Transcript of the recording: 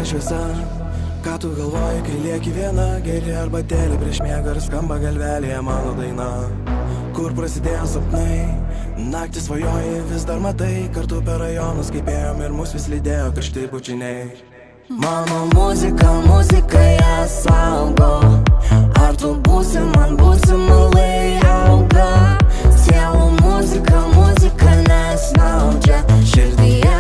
šviesa. Ką tu galvoji, kai lieki viena, geri arbatėlį prieš miegą ir skamba galvelėje mano daina. Kur prasidėjo sapnai, naktį svajoji, vis dar matai, kartu per rajonus kaip ėjom ir mus vis lydėjo karšti bučiniai. Mano muzika, muzika ją saugo. Ar tu būsi man, būsi malai auga. Sielų muzika, muzika nesnaudžia, širdyje